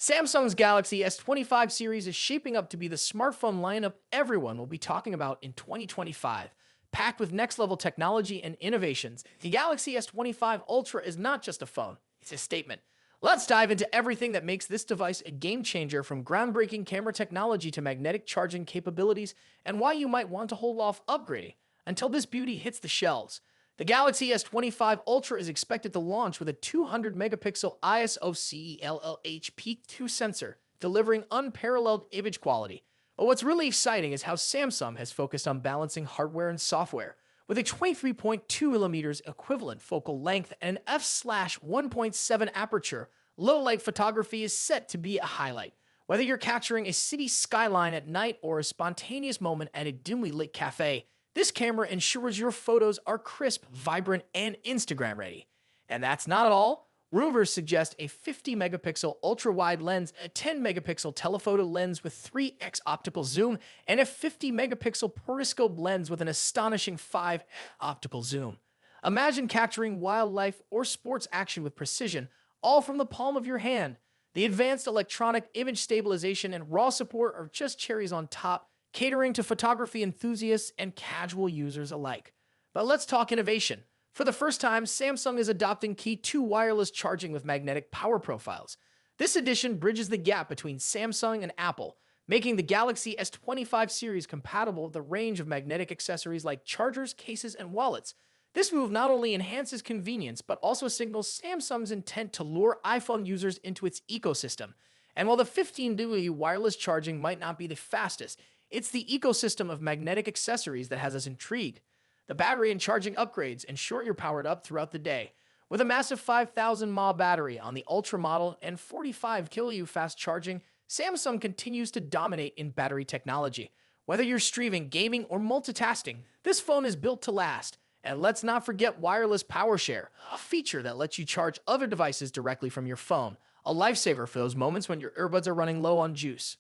Samsung's Galaxy S25 series is shaping up to be the smartphone lineup everyone will be talking about in 2025. Packed with next level technology and innovations, the Galaxy S25 Ultra is not just a phone, it's a statement. Let's dive into everything that makes this device a game changer, from groundbreaking camera technology to magnetic charging capabilities, and why you might want to hold off upgrading until this beauty hits the shelves. The Galaxy S25 Ultra is expected to launch with a 200 megapixel ISO CELLH Peak 2 sensor, delivering unparalleled image quality. But what's really exciting is how Samsung has focused on balancing hardware and software. With a 23.2mm equivalent focal length and an f/1.7 aperture, low-light photography is set to be a highlight. Whether you're capturing a city skyline at night or a spontaneous moment at a dimly lit cafe, this camera ensures your photos are crisp, vibrant, and Instagram ready. And that's not all. Rumors suggest a 50 megapixel ultra-wide lens, a 10 megapixel telephoto lens with 3x optical zoom, and a 50 megapixel periscope lens with an astonishing 5x optical zoom. Imagine capturing wildlife or sports action with precision, all from the palm of your hand. The advanced electronic image stabilization and RAW support are just cherries on top, catering to photography enthusiasts and casual users alike. But let's talk innovation. For the first time, Samsung is adopting Key 2 wireless charging with magnetic power profiles. This addition bridges the gap between Samsung and Apple, making the Galaxy S25 series compatible with a range of magnetic accessories like chargers, cases, and wallets. This move not only enhances convenience, but also signals Samsung's intent to lure iPhone users into its ecosystem. And while the 15W wireless charging might not be the fastest, it's the ecosystem of magnetic accessories that has us intrigued. The battery and charging upgrades ensure you're powered up throughout the day. With a massive 5,000 mAh battery on the Ultra model and 45 kW fast charging, Samsung continues to dominate in battery technology. Whether you're streaming, gaming, or multitasking, this phone is built to last. And let's not forget wireless power share, a feature that lets you charge other devices directly from your phone, a lifesaver for those moments when your earbuds are running low on juice.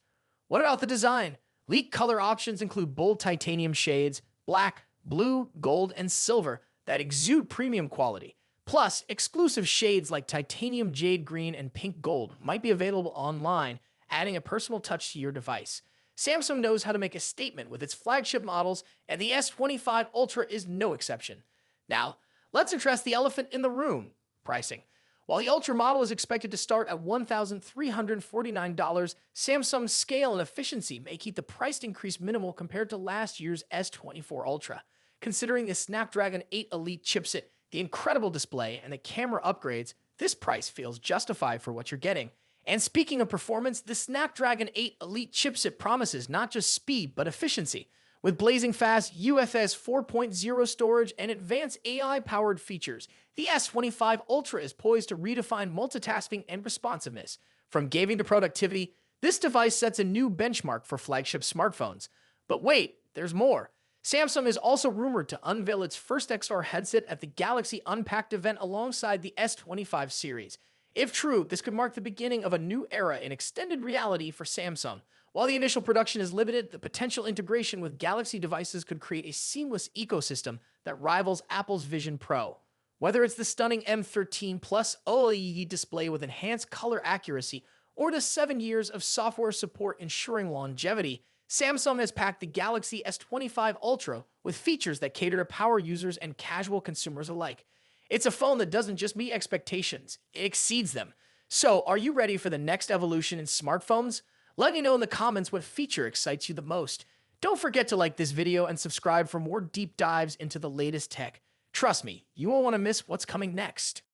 What about the design? Leaked color options include bold titanium shades, black, blue, gold, and silver that exude premium quality. Plus, exclusive shades like titanium jade green and pink gold might be available online, adding a personal touch to your device. Samsung knows how to make a statement with its flagship models, and the S25 Ultra is no exception. Now, let's address the elephant in the room: pricing. While the Ultra model is expected to start at $1,349, Samsung's scale and efficiency may keep the price increase minimal compared to last year's S24 Ultra. Considering the Snapdragon 8 Elite chipset, the incredible display, and the camera upgrades, this price feels justified for what you're getting. And speaking of performance, the Snapdragon 8 Elite chipset promises not just speed, but efficiency. With blazing fast UFS 4.0 storage and advanced AI-powered features, the S25 Ultra is poised to redefine multitasking and responsiveness. From gaming to productivity, this device sets a new benchmark for flagship smartphones. But wait, there's more. Samsung is also rumored to unveil its first XR headset at the Galaxy Unpacked event alongside the S25 series. If true, this could mark the beginning of a new era in extended reality for Samsung. While the initial production is limited, the potential integration with Galaxy devices could create a seamless ecosystem that rivals Apple's Vision Pro. Whether it's the stunning M13 Plus OLED display with enhanced color accuracy, or the 7 years of software support ensuring longevity, Samsung has packed the Galaxy S25 Ultra with features that cater to power users and casual consumers alike. It's a phone that doesn't just meet expectations, it exceeds them. So, are you ready for the next evolution in smartphones? Let me know in the comments what feature excites you the most. Don't forget to like this video and subscribe for more deep dives into the latest tech. Trust me, you won't want to miss what's coming next.